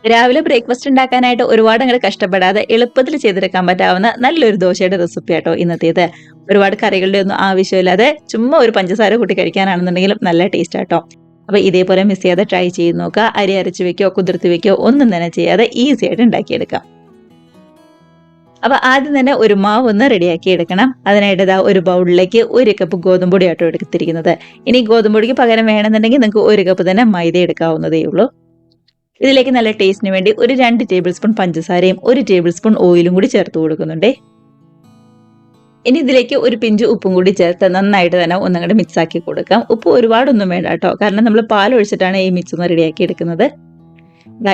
രാവിലെ ബ്രേക്ക്ഫാസ്റ്റ് ഉണ്ടാക്കാനായിട്ട് ഒരുപാട് അങ്ങോട്ട് കഷ്ടപ്പെടാതെ എളുപ്പത്തിൽ ചെയ്തെടുക്കാൻ പറ്റാവുന്ന നല്ലൊരു ദോശയുടെ റെസിപ്പി ആട്ടോ ഇന്നത്തേത്. ഒരുപാട് കറികളുടെ ഒന്നും ആവശ്യമില്ലാതെ ചുമ്മാ ഒരു പഞ്ചസാര കൂട്ടി കഴിക്കാനാണെന്നുണ്ടെങ്കിലും നല്ല ടേസ്റ്റ് ആട്ടോ. അപ്പൊ ഇതേപോലെ മിസ് ചെയ്യാതെ ട്രൈ ചെയ്ത് നോക്കുക. അരി അരച്ച് വെക്കോ കുതിർത്ത് വെക്കോ ഒന്നും തന്നെ ചെയ്യാതെ ഈസി ആയിട്ട് ഉണ്ടാക്കിയെടുക്കാം. അപ്പൊ ആദ്യം തന്നെ ഒരു മാവ് ഒന്ന് റെഡിയാക്കി എടുക്കണം. അതിനായിട്ട് ഇതാ ഒരു ബൗളിലേക്ക് 1 കപ്പ് ഗോതമ്പ് പൊടി ആട്ടോ എടുത്തിരിക്കുന്നത്. ഇനി ഗോതമ്പ് പൊടിക്ക് പകരം വേണമെന്നുണ്ടെങ്കിൽ നിങ്ങൾക്ക് 1 കപ്പ് തന്നെ മൈദ എടുക്കാവുന്നതേ ഉള്ളൂ. ഇതിലേക്ക് നല്ല ടേസ്റ്റിന് വേണ്ടി ഒരു 2 ടേബിൾ സ്പൂൺ പഞ്ചസാരയും 1 ടേബിൾ സ്പൂൺ ഓയിലും കൂടി ചേർത്ത് കൊടുക്കുന്നുണ്ടേ. ഇനി ഇതിലേക്ക് ഒരു പിഞ്ച് ഉപ്പും കൂടി ചേർത്ത് നന്നായിട്ട് തന്നെ ഒന്നങ്ങോട്ട് മിക്സ് ആക്കി കൊടുക്കാം. ഉപ്പ് ഒരുപാടൊന്നും വേണ്ട കേട്ടോ, കാരണം നമ്മൾ പാൽ ഒഴിച്ചിട്ടാണ് ഈ മിക്സ് ഒന്ന് റെഡിയാക്കി എടുക്കുന്നത്.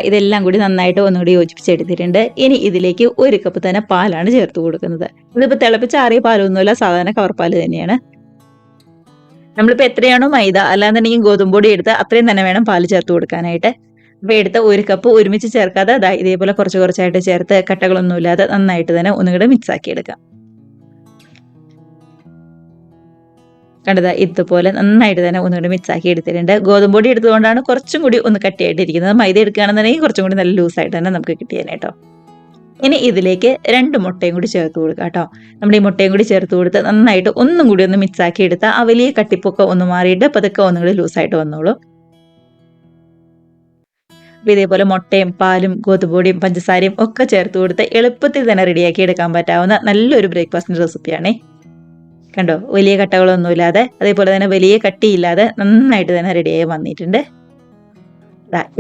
ഇതെല്ലാം കൂടി നന്നായിട്ട് ഒന്നുകൂടി യോജിപ്പിച്ചെടുത്തിട്ടുണ്ട്. ഇനി ഇതിലേക്ക് 1 കപ്പ് തന്നെ പാലാണ് ചേർത്ത് കൊടുക്കുന്നത്. ഇതിപ്പോൾ തിളപ്പിച്ചാറിയ പാലൊന്നുമില്ല, സാധാരണ കവർപ്പാൽ തന്നെയാണ്. നമ്മളിപ്പോൾ എത്രയാണോ മൈദ അല്ലാന്നുണ്ടെങ്കിൽ ഗോതമ്പ് പൊടി എടുത്ത് അത്രയും തന്നെ വേണം പാല് ചേർത്ത് കൊടുക്കാനായിട്ട്. അപ്പോൾ എടുത്ത 1 കപ്പ് ഒരുമിച്ച് ചേർക്കാതെ ഇതേപോലെ കുറച്ച് കുറച്ചായിട്ട് ചേർത്ത് കട്ടകളൊന്നുമില്ലാതെ നന്നായിട്ട് തന്നെ ഒന്നുകൂടെ മിക്സ് ആക്കി എടുക്കാം. കണ്ടതാ ഇതുപോലെ നന്നായിട്ട് തന്നെ ഒന്നുകൂടി മിക്സ് ആക്കി എടുത്തിട്ടുണ്ട്. ഗോതമ്പ് പൊടി എടുത്തുകൊണ്ടാണ് കുറച്ചും കൂടി ഒന്ന് കട്ടിയായിട്ടിരിക്കുന്നത്. മൈദ എടുക്കുകയാണെന്നുണ്ടെങ്കിൽ കുറച്ചും കൂടി നല്ല ലൂസായിട്ട് തന്നെ നമുക്ക് കിട്ടിയേനേട്ടോ. ഇനി ഇതിലേക്ക് 2 മുട്ടയും കൂടി ചേർത്ത് കൊടുക്കാം കേട്ടോ. നമ്മുടെ ഈ മുട്ടയും കൂടി ചേർത്ത് കൊടുത്ത് നന്നായിട്ട് ഒന്നും കൂടി ഒന്ന് മിക്സ് ആക്കി എടുത്താൽ ആ വലിയ കട്ടിപ്പൊക്കെ ഒന്ന് മാറിയിട്ട് പതുക്കെ ഒന്നും കൂടി ലൂസായിട്ട് വന്നോളൂ. അപ്പോൾ ഇതേപോലെ മുട്ടയും പാലും ഗോതമ്പ് പൊടിയും പഞ്ചസാരയും ഒക്കെ ചേർത്ത് കൊടുത്ത് എളുപ്പത്തിൽ തന്നെ റെഡിയാക്കി എടുക്കാൻ പറ്റാവുന്ന നല്ലൊരു ബ്രേക്ക്ഫാസ്റ്റിൻ്റെ റെസിപ്പിയാണേ. കണ്ടോ, വലിയ കട്ടകളൊന്നുമില്ലാതെ അതേപോലെ തന്നെ വലിയ കട്ടിയില്ലാതെ നന്നായിട്ട് തന്നെ റെഡിയായി വന്നിട്ടുണ്ട്.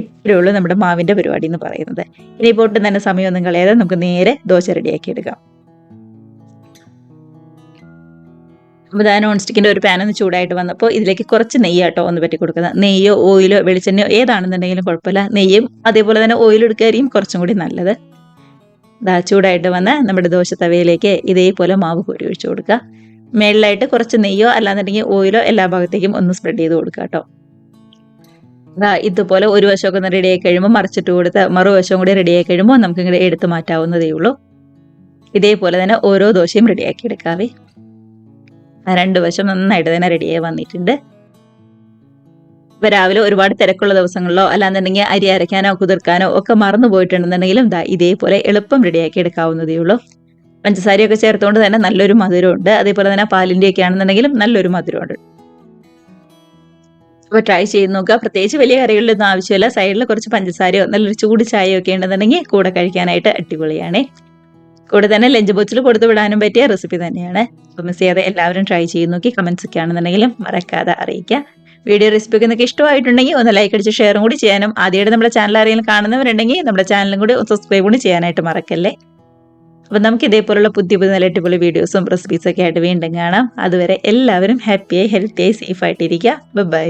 ഇത്രയേ ഉള്ളൂ നമ്മുടെ മാവിൻ്റെ പരിപാടി എന്ന് പറയുന്നത്. ഇനിയിപ്പോൾ ഒട്ടും തന്നെ സമയമൊന്നും കളയാതെ നമുക്ക് നേരെ ദോശ റെഡിയാക്കി എടുക്കാം. അപ്പോൾ നോൺ സ്റ്റിക്കിൻ്റെ ഒരു പാൻ ഒന്ന് ചൂടായിട്ട് വന്നപ്പോൾ ഇതിലേക്ക് കുറച്ച് നെയ്യാട്ടോ ഒന്ന് പറ്റി കൊടുക്കുന്നത്. നെയ്യോ ഓയിലോ വെളിച്ചെണ്ണയോ ഏതാണെന്നുണ്ടെങ്കിലും കുഴപ്പമില്ല. നെയ്യും അതേപോലെ തന്നെ ഓയിലും എടുക്കുകയായിരിക്കും കുറച്ചും കൂടി നല്ലത്. ചൂടായിട്ട് വന്ന് നമ്മുടെ ദോശ തവയിലേക്ക് ഇതേപോലെ മാവ് കോരി ഒഴിച്ചു കൊടുക്കുക. മേളിലായിട്ട് കുറച്ച് നെയ്യോ അല്ലാന്നുണ്ടെങ്കിൽ ഓയിലോ എല്ലാ ഭാഗത്തേക്കും ഒന്ന് സ്പ്രെഡ് ചെയ്ത് കൊടുക്കുക കേട്ടോ. ഇതുപോലെ ഒരു വശമൊക്കെ ഒന്ന് റെഡിയായി കഴിയുമ്പോൾ മറിച്ചിട്ട് കൊടുത്ത് മറുവശവും കൂടി റെഡിയായി കഴിയുമ്പോൾ നമുക്ക് ഇങ്ങനെ എടുത്ത് മാറ്റാവുന്നതേ ഉള്ളൂ. ഇതേപോലെ തന്നെ ഓരോ ദോശയും റെഡിയാക്കി എടുക്കാവേ. 2 വശം നന്നായിട്ട് തന്നെ റെഡിയായി വന്നിട്ടുണ്ട്. ഇപ്പോൾ രാവിലെ ഒരുപാട് തിരക്കുള്ള ദിവസങ്ങളിലോ അല്ലാന്നുണ്ടെങ്കിൽ അരി അരയ്ക്കാനോ കുതിർക്കാനോ ഒക്കെ മറന്നു പോയിട്ടുണ്ടെന്നുണ്ടെങ്കിലും ഇതേപോലെ എളുപ്പം റെഡിയാക്കി എടുക്കാവുന്നതേ ഉള്ളൂ. പഞ്ചസാരയൊക്കെ ചേർത്തുകൊണ്ട് തന്നെ നല്ലൊരു മധുരമുണ്ട്. അതേപോലെ തന്നെ പാലിൻ്റെയൊക്കെ ആണെന്നുണ്ടെങ്കിലും നല്ലൊരു മധുരമുണ്ട്. അപ്പോൾ ട്രൈ ചെയ്ത് നോക്കുക. പ്രത്യേകിച്ച് വലിയ കറികളിലൊന്നും ആവശ്യമില്ല. സൈഡിൽ കുറച്ച് പഞ്ചസാരയോ നല്ലൊരു ചൂട് ചായയോ ഒക്കെ ഉണ്ടെന്നുണ്ടെങ്കിൽ കൂടെ കഴിക്കാനായിട്ട് അടിപൊളിയാണ്. കൂടെ തന്നെ ലഞ്ച് ബോക്സിൽ കൊടുത്തു വിടാനും പറ്റിയ റെസിപ്പി തന്നെയാണ്. അപ്പോൾ മിസ് ചെയ്യാതെ എല്ലാവരും ട്രൈ ചെയ്ത് നോക്കി കമൻസ് ഒക്കെ ആണെന്നുണ്ടെങ്കിലും മറക്കാതെ അറിയിക്കുക. വീഡിയോ റെസിപ്പി ഒക്കെ നിങ്ങൾക്ക് ഇഷ്ടമായിട്ടുണ്ടെങ്കിൽ ഒന്ന് ലൈക്ക് അടിച്ച് ഷെയറും കൂടി ചെയ്യാനും, ആദ്യമായിട്ട് നമ്മുടെ ചാനൽ ആരെങ്കിലും കാണുന്നവരുണ്ടെങ്കിൽ നമ്മുടെ ചാനലും കൂടി സബ്സ്ക്രൈബ് കൂടി ചെയ്യാനായിട്ട് മറക്കല്ലേ. അപ്പം നമുക്ക് ഇതേപോലുള്ള പുതിയ നല്ല അടിപൊളി വീഡിയോസും റെസിപ്പീസൊക്കെ ആയിട്ട് വീണ്ടും കാണാം. അതുവരെ എല്ലാവരും ഹാപ്പിയായി ഹെൽത്തിയായി സേഫായിട്ടിരിക്കുക. ബൈ.